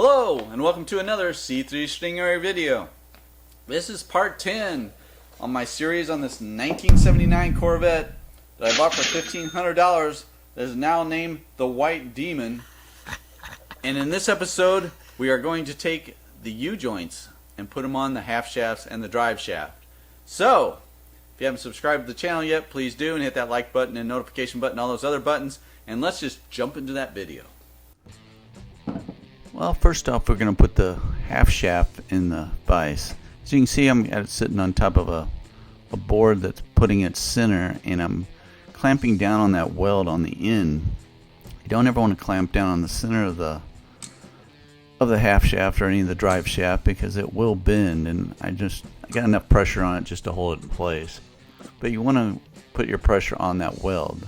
Hello and welcome to another C3 Stingray video. This is part 10 on my series on this 1979 Corvette that I bought for $1,500 that is now named the White Demon. And in this episode we are going to take the U-joints and put them on the half shafts and the drive shaft. So if you haven't subscribed to the channel yet, please do, and hit that like button and notification button, all those other buttons, and let's just jump into that video. Well, first off, we're going to put the half shaft in the vise. As you can see, I'm sitting on top of a board that's putting its center, and I'm clamping down on that weld on the end. You don't ever want to clamp down on the center of the half shaft or any of the drive shaft because it will bend, and I got enough pressure on it just to hold it in place. But you want to put your pressure on that weld.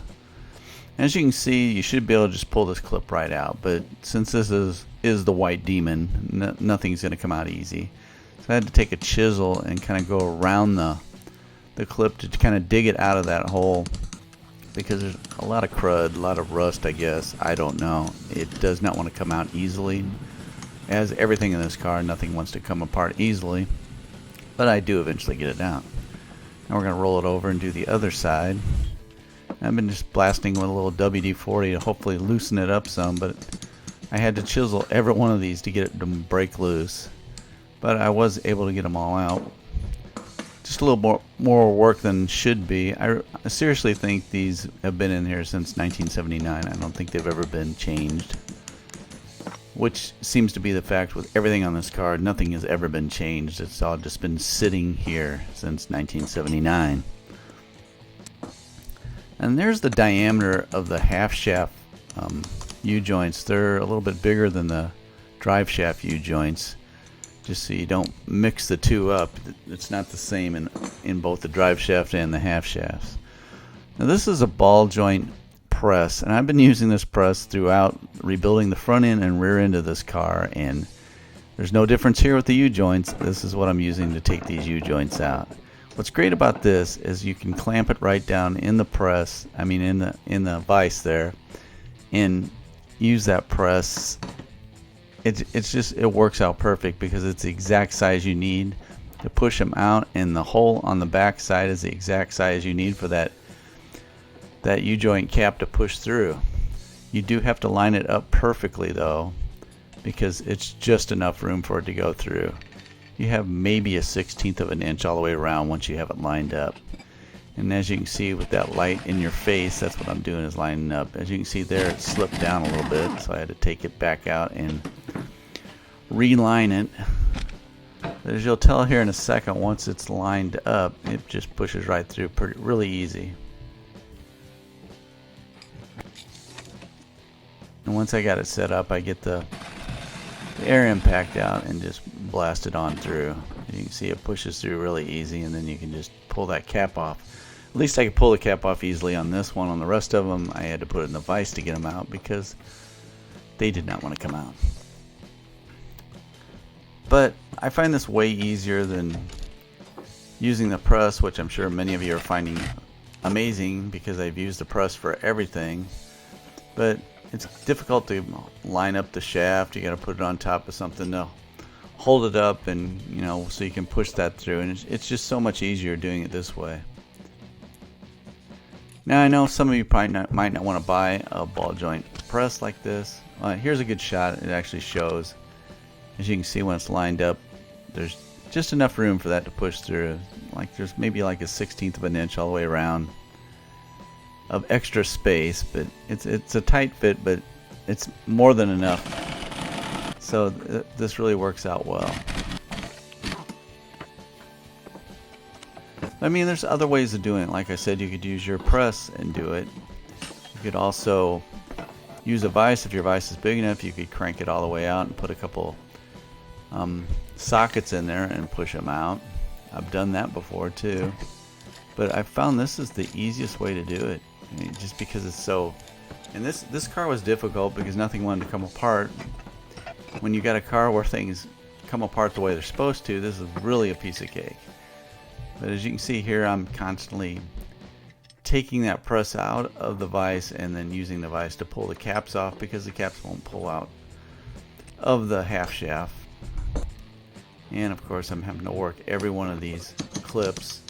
As you can see, you should be able to just pull this clip right out, but since this is the White Demon, nothing's going to come out easy. So I had to take a chisel and kind of go around the clip to kind of dig it out of that hole, because there's a lot of crud, a lot of rust, I guess. I don't know. It does not want to come out easily. As everything in this car, nothing wants to come apart easily, but I do eventually get it out. Now we're going to roll it over and do the other side. I've been just blasting with a little WD-40 to hopefully loosen it up some, but I had to chisel every one of these to get it to break loose. But I was able to get them all out. Just a little more work than should be. I seriously think these have been in here since 1979. I don't think they've ever been changed. Which seems to be the fact with everything on this car. Nothing has ever been changed. It's all just been sitting here since 1979. And there's the diameter of the half shaft U-joints. They're a little bit bigger than the drive shaft U-joints, just so you don't mix the two up. It's not the same in both the drive shaft and the half shafts. Now this is a ball joint press, and I've been using this press throughout rebuilding the front end and rear end of this car, and there's no difference here with the U-joints. This is what I'm using to take these U-joints out. What's great about this is you can clamp it right down in the press, in the vise there, and use that press. It works out perfect because it's the exact size you need to push them out, and the hole on the back side is the exact size you need for that U-joint cap to push through. You do have to line it up perfectly though, because it's just enough room for it to go through. You have maybe a 1/16 of an inch all the way around once you have it lined up. And as you can see with that light in your face, that's what I'm doing, is lining up. As you can see there, it slipped down a little bit, so I had to take it back out and reline it. But as you'll tell here in a second, once it's lined up, it just pushes right through really easy. And once I got it set up, I get the air impact out and just blast it on through. You can see it pushes through really easy, and then you can just pull that cap off. At least I could pull the cap off easily on this one. On the rest of them, I had to put it in the vise to get them out because they did not want to come out. But I find this way easier than using the press, which I'm sure many of you are finding amazing because I've used the press for everything. But it's difficult to line up the shaft. You got to put it on top of something to hold it up, and so you can push that through. And it's just so much easier doing it this way. Now I know some of you probably might not want to buy a ball joint press like this. Here's a good shot. It actually shows. As you can see, when it's lined up, there's just enough room for that to push through. There's maybe like a 1/16 of an inch all the way around of extra space, but it's a tight fit, but it's more than enough. So this really works out well. There's other ways of doing it. Like I said, you could use your press and do it. You could also use a vise. If your vise is big enough, you could crank it all the way out and put a couple sockets in there and push them out. I've done that before too, but I found this is the easiest way to do it. Just because it's so, and this car was difficult because nothing wanted to come apart. When you got a car where things come apart the way they're supposed to, this is really a piece of cake. But as you can see here, I'm constantly taking that press out of the vise and then using the vise to pull the caps off, because the caps won't pull out of the half shaft. And of course I'm having to work every one of these clips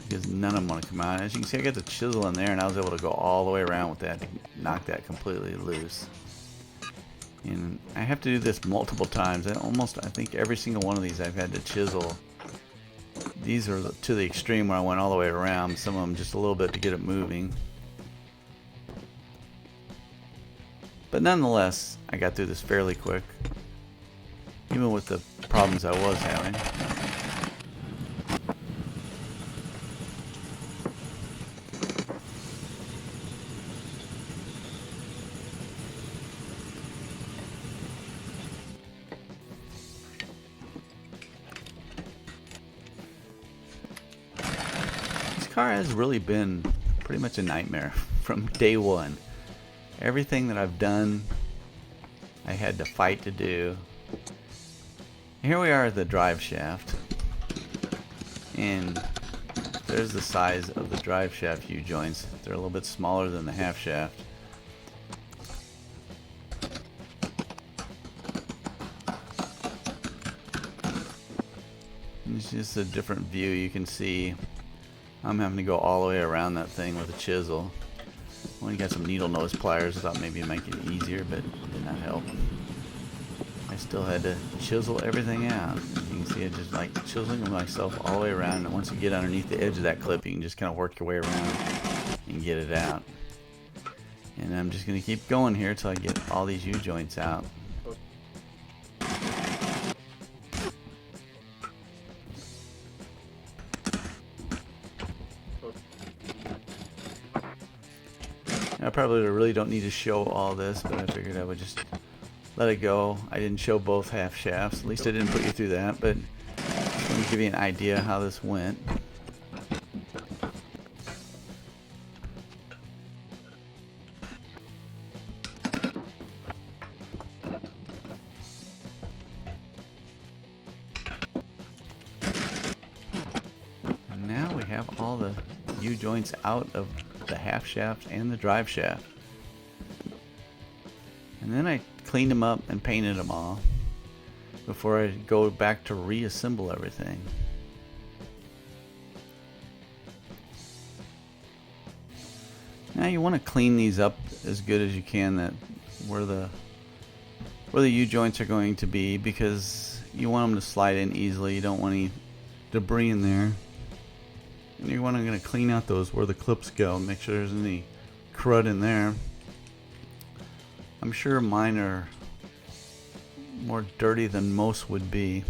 because none of them want to come out. As you can see, I got the chisel in there and I was able to go all the way around with that to knock that completely loose. And I have to do this multiple times. I think every single one of these I've had to chisel. These are to the extreme where I went all the way around. Some of them just a little bit to get it moving. But nonetheless, I got through this fairly quick, even with the problems I was having. This car has really been pretty much a nightmare from day one. Everything that I've done, I had to fight to do. Here we are at the drive shaft, and there's the size of the drive shaft U-joints. They're a little bit smaller than the half shaft. And it's just a different view. You can see I'm having to go all the way around that thing with a chisel. Well, you got some needle nose pliers. I thought maybe it might get easier, but it did not help. I still had to chisel everything out. You can see it just like chiseling myself all the way around. And once you get underneath the edge of that clip, you can just kind of work your way around and get it out. And I'm just going to keep going here until I get all these U-joints out. I probably really don't need to show all this, but I figured I would just let it go. I didn't show both half shafts. At least I didn't put you through that, but just want to give you an idea how this went. And now we have all the U-joints out of the half shaft and the drive shaft. And then I cleaned them up and painted them all before I go back to reassemble everything. Now you want to clean these up as good as you can, that where the U-joints are going to be, because you want them to slide in easily. You don't want any debris in there. And you're going to clean out those where the clips go, make sure there's any crud in there. I'm sure mine are more dirty than most would be.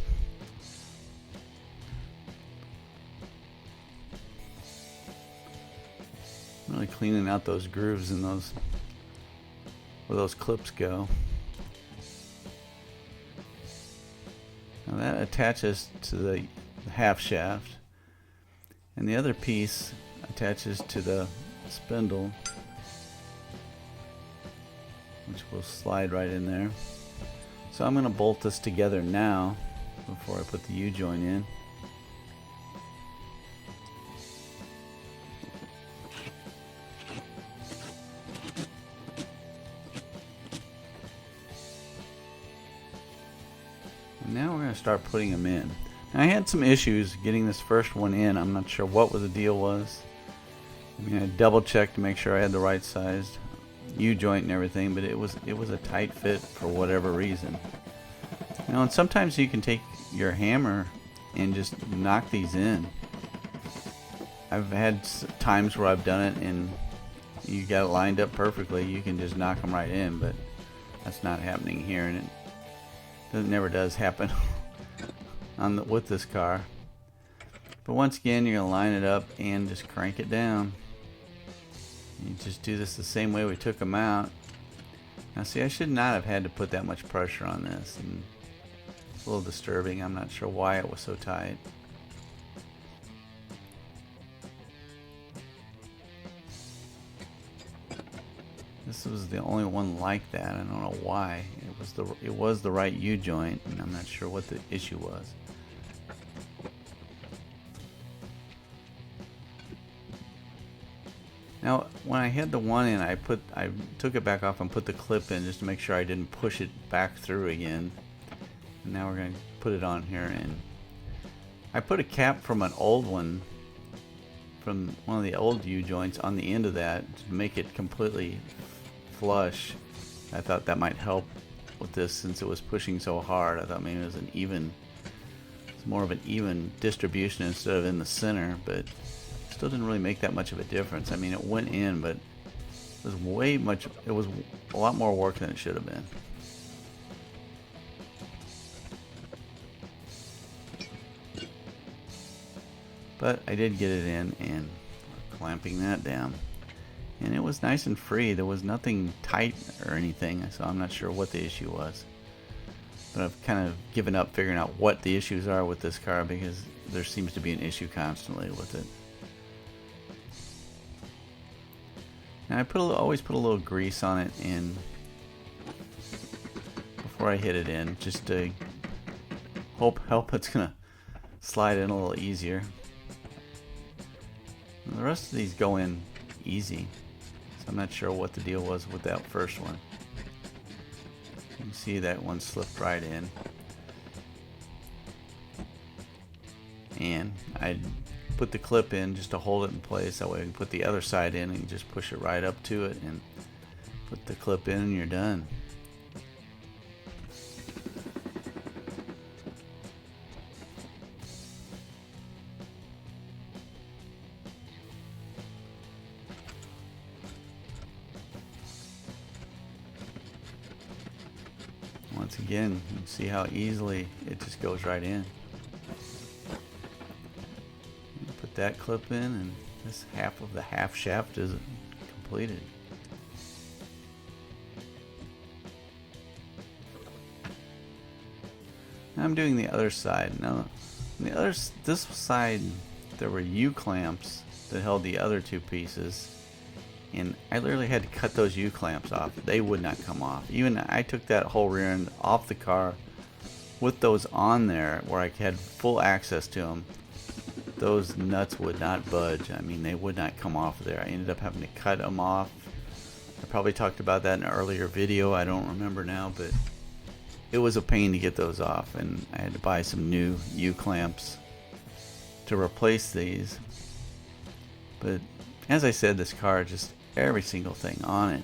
Really cleaning out those grooves and those where those clips go. Now that attaches to the half shaft. And the other piece attaches to the spindle, which will slide right in there. So I'm going to bolt this together now before I put the U-joint in. And now we're going to start putting them in. Now, I had some issues getting this first one in. I'm not sure what the deal was. I mean, I double checked to make sure I had the right sized U-joint and everything, but it was a tight fit for whatever reason. You know, and sometimes you can take your hammer and just knock these in. I've had times where I've done it and you got it lined up perfectly. You can just knock them right in, but that's not happening here, and it never does happen with this car. But once again, you're gonna line it up and just crank it down. You just do this the same way we took them out. Now see, I should not have had to put that much pressure on this, and it's a little disturbing. I'm not sure why it was so tight. This was the only one like that. I don't know why. It was the right U-joint, and I'm not sure what the issue was. Now, when I had the one in, I took it back off and put the clip in just to make sure I didn't push it back through again. And now we're going to put it on here, and I put a cap from an old one, from one of the old U-joints, on the end of that to make it completely flush. I thought that might help with this since it was pushing so hard. I thought maybe it was more of an even distribution instead of in the center, but still didn't really make that much of a difference. I mean, it went in, but it was a lot more work than it should have been. But I did get it in, and clamping that down, and it was nice and free. There was nothing tight or anything, so I'm not sure what the issue was. But I've kind of given up figuring out what the issues are with this car, because there seems to be an issue constantly with it. And I always put a little grease on it and before I hit it in, just to help it's gonna slide in a little easier. And the rest of these go in easy, so I'm not sure what the deal was with that first one. You can see that one slipped right in, and I put the clip in just to hold it in place. That way I can put the other side in and you just push it right up to it and put the clip in, and you're done. Once again, you can see how easily it just goes right in. Put that clip in, and this half of the half shaft is completed. Now I'm doing the other side. Now, this side, there were U-clamps that held the other two pieces, and I literally had to cut those U-clamps off. They would not come off. Even I took that whole rear end off the car with those on there where I had full access to them. Those nuts would not budge. I mean, they would not come off there. I ended up having to cut them off. I probably talked about that in an earlier video. I don't remember now, but it was a pain to get those off, and I had to buy some new U-clamps to replace these. But as I said, this car, just every single thing on it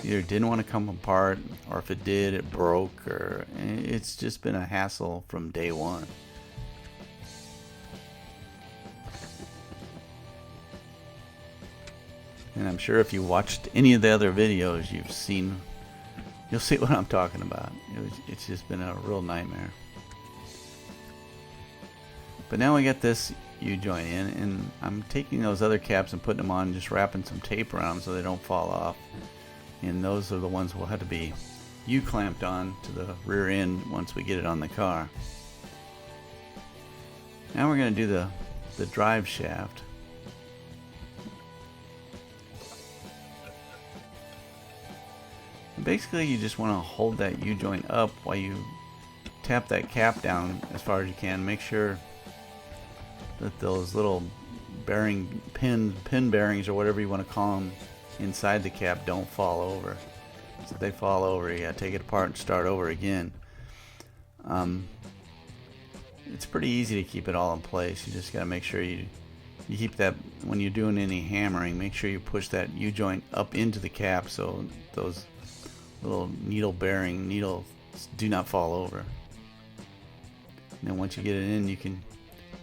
either didn't want to come apart, or if it did, it broke, or it's just been a hassle from day one. And I'm sure if you watched any of the other videos, you'll see what I'm talking about. It's just been a real nightmare. But now we got this U-joint in, and I'm taking those other caps and putting them on, and just wrapping some tape around them so they don't fall off. And those are the ones will have to be U-clamped on to the rear end once we get it on the car. Now we're going to do the drive shaft. Basically, you just want to hold that U-joint up while you tap that cap down as far as you can. Make sure that those little bearing pin bearings, or whatever you want to call them, inside the cap don't fall over. So if they fall over, you gotta take it apart and start over again. It's pretty easy to keep it all in place. You just gotta make sure you keep that, when you're doing any hammering, make sure you push that U-joint up into the cap so those little needles do not fall over. And then once you get it in, you can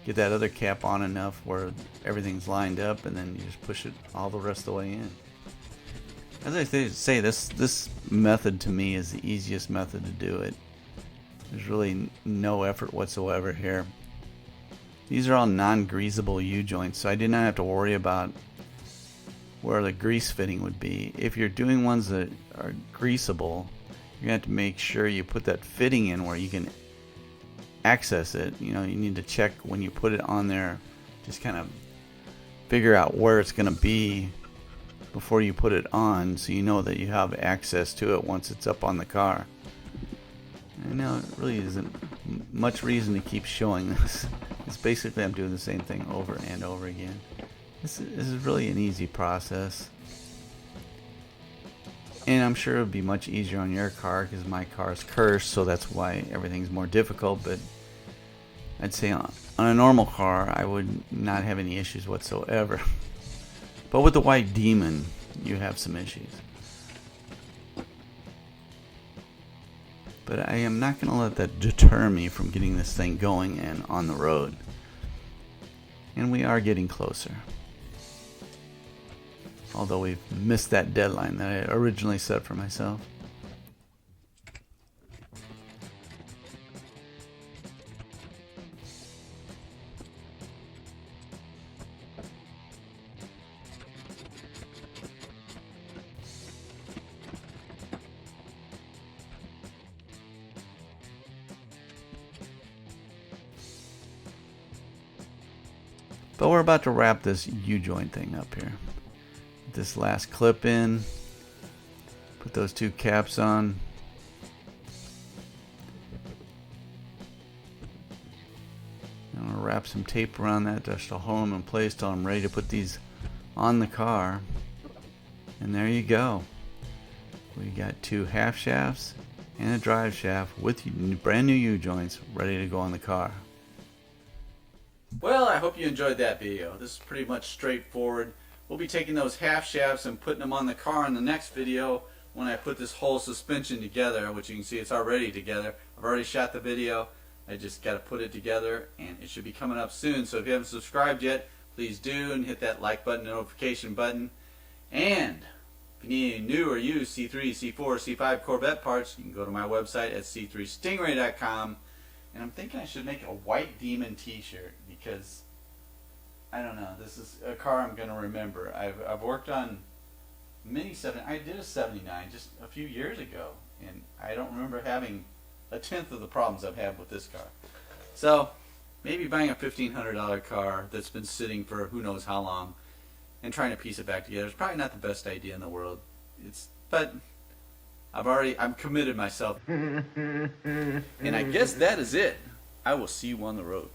get that other cap on enough where everything's lined up, and then you just push it all the rest of the way in. As I say, this method to me is the easiest method to do it. There's really no effort whatsoever here. These are all non-greasable U-joints, so I did not have to worry about where the grease fitting would be. If you're doing ones that are greasable, you're going to have to make sure you put that fitting in where you can access it. You know, you need to check when you put it on there, just kind of figure out where it's going to be before you put it on, so you know that you have access to it once it's up on the car. And now it really isn't much reason to keep showing this. It's basically I'm doing the same thing over and over again. This is really an easy process. And I'm sure it would be much easier on your car because my car is cursed, so that's why everything's more difficult. But I'd say on a normal car, I would not have any issues whatsoever. But with the White Demon, you have some issues. But I am not going to let that deter me from getting this thing going and on the road. And we are getting closer. Although we've missed that deadline that I originally set for myself. But we're about to wrap this U-joint thing up here. Get this last clip in. Put those two caps on. I'm going to wrap some tape around that just to hold them in place till I'm ready to put these on the car. And there you go. We got two half shafts and a drive shaft with brand new U-joints ready to go on the car. Well, I hope you enjoyed that video. This is pretty much straightforward. We'll be taking those half shafts and putting them on the car in the next video when I put this whole suspension together, which you can see it's already together. I've already shot the video. I just got to put it together, and it should be coming up soon. So if you haven't subscribed yet, please do, and hit that like button, notification button. And if you need any new or used C3, C4, C5 Corvette parts, you can go to my website at c3stingray.com. And I'm thinking I should make a White Demon t-shirt because, I don't know, this is a car I'm going to remember. I've worked on many 79. I did a 79 just a few years ago, and I don't remember having a tenth of the problems I've had with this car. So maybe buying a $1,500 car that's been sitting for who knows how long and trying to piece it back together is probably not the best idea in the world. But I've committed myself. And I guess that is it. I will see you on the road.